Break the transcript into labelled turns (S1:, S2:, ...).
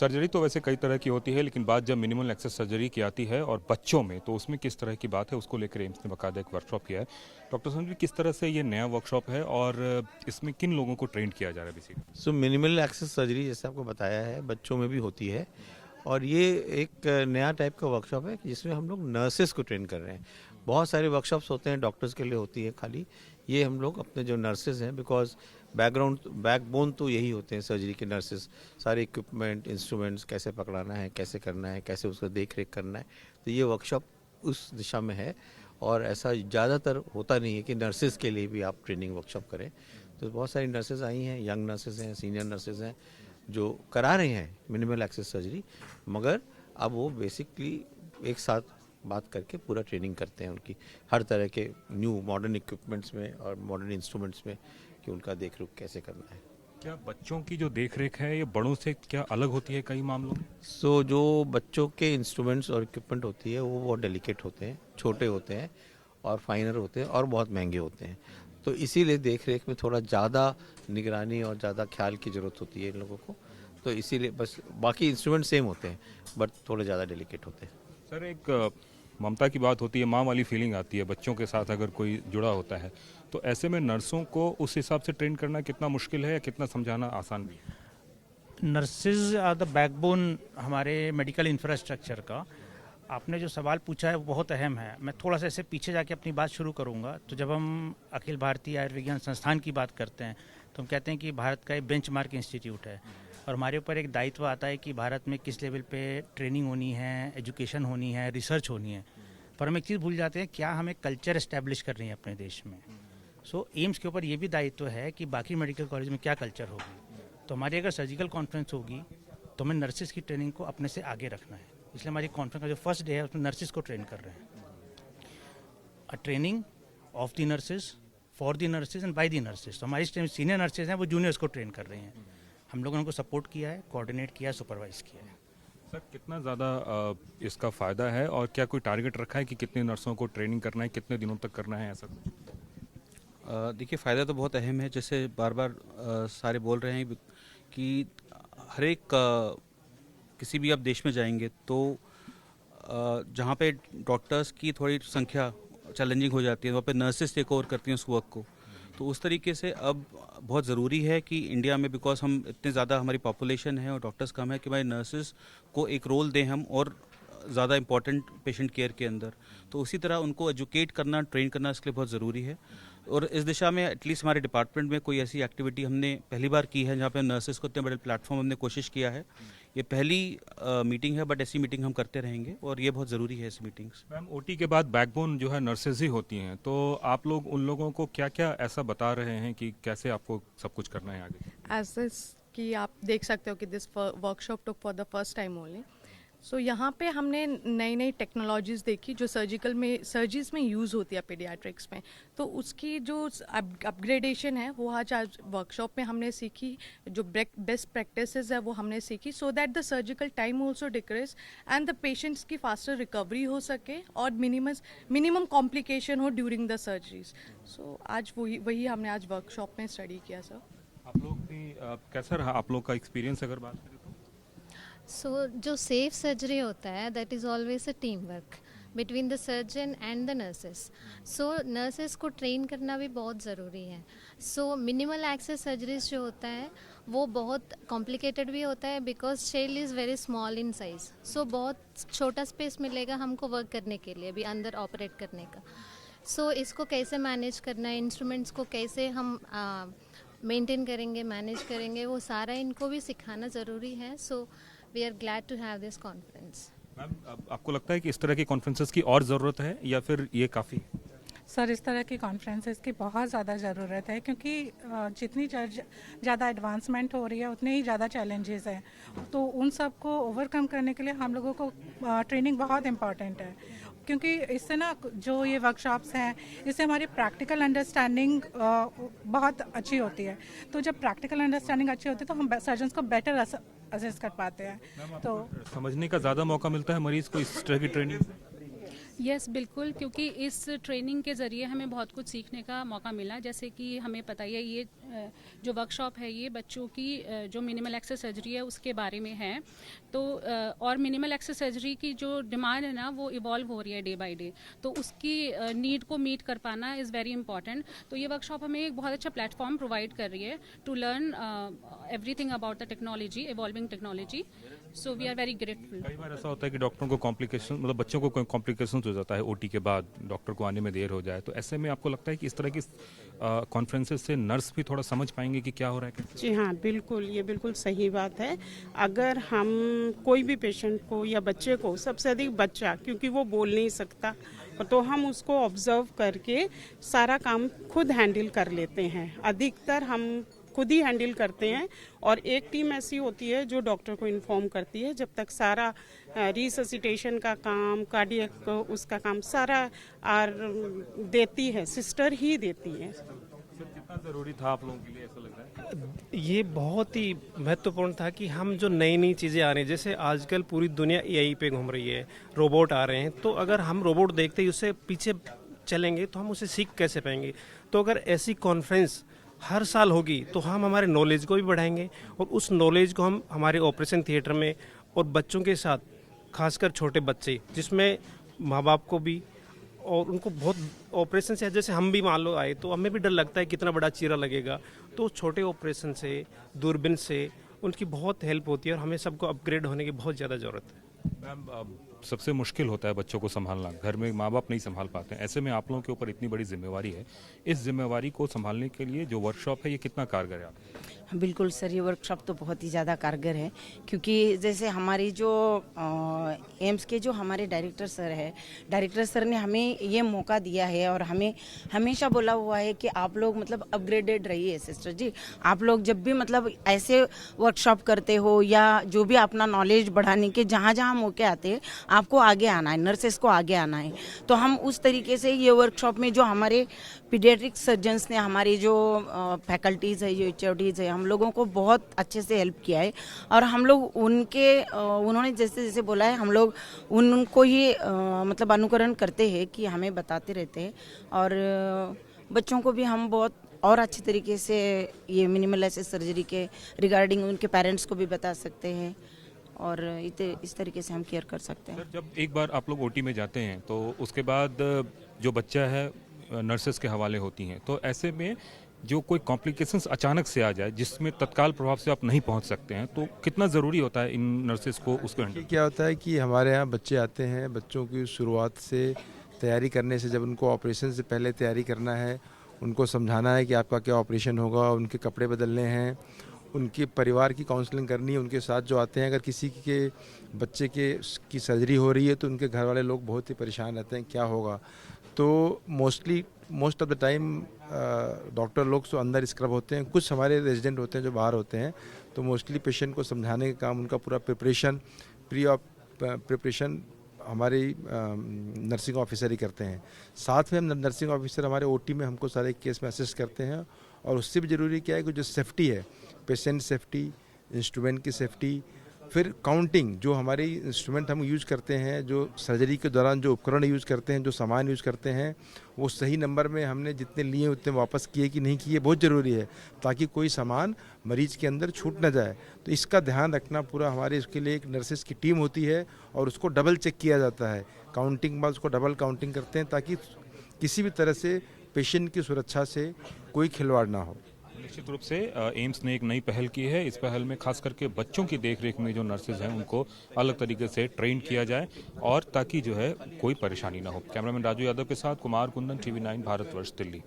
S1: Surgery तो वैसे कई तरह की होती है, लेकिन बात जब मिनिमल एक्सेस सर्जरी की आती है और बच्चों में, तो उसमें किस तरह की बात है, उसको लेकर एम्स ने बाकायदा एक वर्कशॉप किया है। डॉक्टर संजय, किस तरह से ये नया वर्कशॉप है और इसमें किन लोगों को ट्रेन किया जा रहा है बेसिकली?
S2: सो मिनिमल एक्सेस सर्जरी जैसे आपको बताया है बच्चों में भी होती है, और ये एक नया टाइप का वर्कशॉप है जिसमें हम लोग नर्सेस को ट्रेन कर रहे हैं। बहुत सारे वर्कशॉप्स होते हैं डॉक्टर्स के लिए होती है खाली, ये हम लोग अपने जो नर्सेज हैं, बिकॉज बैकबोन तो यही होते हैं सर्जरी के नर्सेज, सारे इक्विपमेंट इंस्ट्रूमेंट्स कैसे पकड़ाना है, कैसे करना है, कैसे उसका देख रेख करना है, तो ये वर्कशॉप उस दिशा में है। और ऐसा ज़्यादातर होता नहीं है कि नर्सेज के लिए भी आप ट्रेनिंग वर्कशॉप करें, तो बहुत सारी नर्सेज आई हैं, यंग नर्सेज हैं, सीनियर नर्सेज हैं जो करा रहे हैं मिनिमल एक्सेस सर्जरी, मगर अब वो बेसिकली एक साथ बात करके पूरा ट्रेनिंग करते हैं उनकी हर तरह के न्यू मॉडर्न इक्विपमेंट्स में और मॉडर्न इंस्ट्रूमेंट्स में कि उनका देख रेख कैसे करना है।
S1: क्या बच्चों की जो देख रेख है ये बड़ों से क्या अलग होती है कई मामलों में?
S2: सो जो बच्चों के इंस्ट्रूमेंट्स और इक्विपमेंट होती है वो बहुत डेलिकेट होते हैं, छोटे होते हैं और फाइनर होते हैं और बहुत महंगे होते हैं, तो इसीलिए देख रेख में थोड़ा ज़्यादा निगरानी और ज़्यादा ख्याल की ज़रूरत होती है इन लोगों को, तो इसीलिए बस बाकी इंस्ट्रूमेंट सेम होते हैं बट थोड़े ज़्यादा डेलिकेट होते हैं।
S1: सर, एक ममता की बात होती है, माँ वाली फीलिंग आती है बच्चों के साथ अगर कोई जुड़ा होता है, तो ऐसे में नर्सों को उस हिसाब से ट्रेन करना कितना मुश्किल है या कितना समझाना आसान भी है?
S3: नर्सेज आर द बैकबोन हमारे मेडिकल इंफ्रास्ट्रक्चर का। आपने जो सवाल पूछा है वो बहुत अहम है। मैं थोड़ा सा ऐसे पीछे जाके अपनी बात शुरू करूंगा। तो जब हम अखिल भारतीय आयुर्विज्ञान संस्थान की बात करते हैं तो हम कहते हैं कि भारत का एक बेंचमार्क इंस्टीट्यूट है और हमारे ऊपर एक दायित्व आता है कि भारत में किस लेवल पे ट्रेनिंग होनी है, एजुकेशन होनी है, रिसर्च होनी है। पर हम एक चीज़ भूल जाते हैं, क्या हमें कल्चर एस्टेब्लिश कर रही है अपने देश में। सो एम्स के ऊपर ये भी दायित्व है कि बाकी मेडिकल कॉलेज में क्या कल्चर होगी। तो हमारी अगर सर्जिकल कॉन्फ्रेंस होगी तो हमें नर्सिस की ट्रेनिंग को अपने से आगे रखना है, इसलिए हमारी कॉन्फ्रेंस का जो फर्स्ट डे है उसमें नर्सिस को ट्रेन कर रहे हैं। A training of the nurses for the nurses and by the nurses. तो हमारी सीनियर नर्सिस हैं वो जूनियर्स को ट्रेन कर रही हैं। हम लोगों ने उनको सपोर्ट किया है, कोऑर्डिनेट किया है, सुपरवाइज किया है।
S1: सर, कितना ज़्यादा इसका फ़ायदा है और क्या कोई टारगेट रखा है कि कितने नर्सों को ट्रेनिंग करना है, कितने दिनों तक करना है, ऐसा कुछ?
S4: देखिए, फ़ायदा तो बहुत अहम है। जैसे बार बार सारे बोल रहे हैं कि हर एक किसी भी आप देश में जाएंगे तो जहाँ पे डॉक्टर्स की थोड़ी संख्या चैलेंजिंग हो जाती है वहाँ पे नर्सेस टेक ओवर करती हैं उस वर्क को। तो उस तरीके से अब बहुत ज़रूरी है कि इंडिया में, बिकॉज हम इतने ज़्यादा हमारी पॉपुलेशन है और डॉक्टर्स कम है, कि भाई नर्सेस को एक रोल दें हम और ज़्यादा इंपॉर्टेंट पेशेंट केयर के अंदर। तो उसी तरह उनको एजुकेट करना, ट्रेन करना इसके लिए बहुत ज़रूरी है। और इस दिशा में एटलीस्ट हमारे डिपार्टमेंट में कोई ऐसी एक्टिविटी हमने पहली बार की है जहाँ पे नर्सेस को इतने बड़े प्लेटफॉर्म हमने कोशिश किया है। ये पहली मीटिंग है, बट ऐसी मीटिंग हम करते रहेंगे और ये बहुत ज़रूरी है ऐसी मीटिंग्स।
S1: मैम, ओटी के बाद बैकबोन जो है नर्सेज ही होती हैं, तो आप लोग उन लोगों को क्या क्या ऐसा बता रहे हैं कि कैसे आपको सब कुछ करना है आगे?
S5: एज दिस कि आप देख सकते हो कि this workshop took for the first time only. So यहाँ पे हमने नई नई टेक्नोलॉजीज़ देखी जो सर्जरीज में यूज़ होती है पीडियाट्रिक्स में, तो उसकी जो अपग्रेडेशन है वो आज वर्कशॉप में हमने सीखी। जो बेस्ट प्रैक्टिसेस है वो हमने सीखी, so that the surgical time also decrease and the patients की फास्टर रिकवरी हो सके और मिनिमम कॉम्प्लिकेशन हो ड्यूरिंग द सर्जरीज। सो आज वही हमने आज वर्कशॉप में स्टडी किया सर।
S1: आप लोग भी कैसा रहा आप लोग का एक्सपीरियंस अगर बात करें तो?
S6: जो सेफ सर्जरी होता है that is always a team work between the surgeon and the nurses. Nurses को ट्रेन करना भी बहुत ज़रूरी है। मिनिमल एक्सेस सर्जरीज जो होता है वो बहुत कॉम्प्लिकेटेड भी होता है because shell is very small in size. बहुत छोटा स्पेस मिलेगा हमको वर्क करने के लिए भी, अंदर ऑपरेट करने का। इसको कैसे मैनेज करना है, इंस्ट्रूमेंट्स को कैसे हम मेंटेन करेंगे, मैनेज करेंगे, वो सारा इनको भी सिखाना ज़रूरी है। We are glad to have this conference.
S1: Ma'am, आपको लगता है कि इस तरह की कॉन्फ्रेंसेस की और ज़रूरत है या फिर ये काफ़ी?
S7: सर, इस तरह की कॉन्फ्रेंसेस की बहुत ज़्यादा ज़रूरत है क्योंकि जितनी ज़्यादा एडवांसमेंट हो रही है उतने ही ज़्यादा चैलेंजेस हैं। तो उन सब को ओवरकम करने के लिए हम लोगों को ट्रेनिंग बहुत इम्पॉर्टेंट है, क्योंकि इससे ना जो ये वर्कशॉप्स हैं इससे हमारी प्रैक्टिकल अंडरस्टैंडिंग बहुत अच्छी होती है। तो जब प्रैक्टिकल अंडरस्टैंडिंग अच्छी होती है तो हम सर्जन्स को बेटर असेस कर पाते हैं। तो
S1: समझने का ज़्यादा मौका मिलता है मरीज़ को इस तरह की ट्रेनिंग से?
S8: यस, बिल्कुल, क्योंकि इस ट्रेनिंग के ज़रिए हमें बहुत कुछ सीखने का मौका मिला। जैसे कि हमें पता ही है ये जो वर्कशॉप है ये बच्चों की जो मिनिमल एक्सेस सर्जरी है उसके बारे में है। तो और मिनिमल एक्सेस सर्जरी की जो डिमांड है ना वो इवॉल्व हो रही है डे बाय डे, तो उसकी नीड को मीट कर पाना इज़ वेरी इंपॉर्टेंट। तो ये वर्कशॉप हमें एक बहुत अच्छा प्लेटफॉर्म प्रोवाइड कर रही है to learn everything about the technology, evolving technology. So we are very grateful.
S1: कई बार ऐसा होता है कि डॉक्टरों को कॉम्प्लिकेशन, मतलब बच्चों को कोई कॉम्प्लिकेशन हो जाता है ओटी के बाद, डॉक्टर को आने में देर हो जाए, तो ऐसे में आपको लगता है कि इस तरह की कॉन्फ्रेंसेस से नर्स भी थोड़ा समझ पाएंगे कि क्या हो रहा है कैसे?
S9: जी हाँ, बिल्कुल, ये बिल्कुल सही बात है। अगर हम कोई भी पेशेंट को या बच्चे को, सबसे अधिक बच्चा क्योंकि वो बोल नहीं सकता, तो हम उसको ऑब्जर्व करके सारा काम खुद हैंडल कर लेते हैं। अधिकतर हम खुद ही हैंडल करते हैं और एक टीम ऐसी होती है जो डॉक्टर को इन्फॉर्म करती है। जब तक सारा रिससिटेशन का काम, कार्डियक उसका काम सारा देती है, सिस्टर ही देती है।
S1: कितना ज़रूरी था आप लोगों के लिए, ऐसा लग रहा है?
S10: ये बहुत ही महत्वपूर्ण था कि हम जो नई नई चीज़ें आ रही हैं, जैसे आजकल पूरी दुनिया एआई पे घूम रही है, रोबोट आ रहे हैं, तो अगर हम रोबोट देखते ही उससे पीछे चलेंगे तो हम उसे सीख कैसे पाएंगे। तो अगर ऐसी कॉन्फ्रेंस हर साल होगी तो हम हमारे नॉलेज को भी बढ़ाएंगे और उस नॉलेज को हम हमारे ऑपरेशन थिएटर में और बच्चों के साथ, खासकर छोटे बच्चे जिसमें माँ बाप को भी और उनको बहुत ऑपरेशन से, जैसे हम भी मान लो आए तो हमें भी डर लगता है कितना बड़ा चीरा लगेगा, तो छोटे ऑपरेशन से, दूरबीन से उनकी बहुत हेल्प होती है और हमें सबको अपग्रेड होने की बहुत ज़्यादा ज़रूरत है।
S1: मैम, सबसे मुश्किल होता है बच्चों को संभालना, घर में माँ बाप नहीं संभाल पाते हैं, ऐसे में आप लोगों के ऊपर इतनी बड़ी जिम्मेवारी है, इस जिम्मेवारी को संभालने के लिए जो वर्कशॉप है ये कितना कारगर है आप?
S11: बिल्कुल सर, ये वर्कशॉप तो बहुत ही ज़्यादा कारगर है, क्योंकि जैसे हमारी जो एम्स के जो हमारे डायरेक्टर सर ने हमें ये मौका दिया है और हमें हमेशा बोला हुआ है कि आप लोग मतलब अपग्रेडेड रहिए सिस्टर जी। आप लोग जब भी मतलब ऐसे वर्कशॉप करते हो या जो भी अपना नॉलेज बढ़ाने के जहाँ जहाँ मौके आते हैं, आपको आगे आना है, नर्सेस को आगे आना है। तो हम उस तरीके से ये वर्कशॉप में जो हमारे पीडियाट्रिक सर्जन्स ने, हमारी जो फैकल्टीज़ है, जो एचओडीज है, हम लोगों को बहुत अच्छे से हेल्प किया है और हम लोग उन्होंने जैसे जैसे बोला है हम लोग उनको ही मतलब अनुकरण करते हैं कि हमें बताते रहते हैं। और बच्चों को भी हम बहुत और अच्छे तरीके से ये मिनिमल एक्सेस सर्जरी के रिगार्डिंग उनके पेरेंट्स को भी बता सकते हैं और इस तरीके से हम केयर कर सकते हैं।
S1: जब एक बार आप लोग ओटी में जाते हैं तो उसके बाद जो बच्चा है नर्सेस के हवाले होती हैं, तो ऐसे में जो कोई कॉम्प्लिकेशंस अचानक से आ जाए जिसमें तत्काल प्रभाव से आप नहीं पहुंच सकते हैं, तो कितना ज़रूरी होता है इन नर्सेस को उसको हैंडल?
S12: क्या होता है कि हमारे यहाँ बच्चे आते हैं, बच्चों की शुरुआत से तैयारी करने से, जब उनको ऑपरेशन से पहले तैयारी करना है, उनको समझाना है कि आपका क्या ऑपरेशन होगा, उनके कपड़े बदलने हैं, उनके परिवार की काउंसलिंग करनी है। उनके साथ जो आते हैं, अगर किसी के बच्चे की सर्जरी हो रही है तो उनके घर वाले लोग बहुत ही परेशान रहते हैं क्या होगा। तो most of the time doctor लोग तो अंदर स्क्रब होते हैं, कुछ हमारे रेजिडेंट होते हैं जो बाहर होते हैं, तो मोस्टली पेशेंट को समझाने का काम, उनका पूरा प्रिपरेशन हमारी नर्सिंग ऑफिसर ही करते हैं। साथ में हम नर्सिंग ऑफिसर हमारे ओटी में हमको सारे केस में असिस्ट करते हैं। और उससे भी ज़रूरी क्या है कि जो सेफ्टी है, पेशेंट सेफ्टी, इंस्ट्रूमेंट की सेफ्टी, फिर काउंटिंग, जो हमारे इंस्ट्रूमेंट हम यूज़ करते हैं, जो सर्जरी के दौरान जो उपकरण यूज़ करते हैं, जो सामान यूज़ करते हैं, वो सही नंबर में हमने जितने लिए उतने वापस किए कि नहीं किए, बहुत ज़रूरी है, ताकि कोई सामान मरीज के अंदर छूट न जाए। तो इसका ध्यान रखना पूरा हमारे, इसके लिए एक नर्सेस की टीम होती है और उसको डबल चेक किया जाता है। काउंटिंग बाद उसको डबल काउंटिंग करते हैं ताकि किसी भी तरह से पेशेंट की सुरक्षा से कोई खिलवाड़ ना हो।
S1: निश्चित रूप से एम्स ने एक नई पहल की है। इस पहल में खास करके बच्चों की देखरेख में जो नर्सेज हैं उनको अलग तरीके से ट्रेन किया जाए और ताकि जो है कोई परेशानी ना हो। कैमरामैन राजू यादव के साथ कुमार कुंदन, TV9 भारतवर्ष, दिल्ली।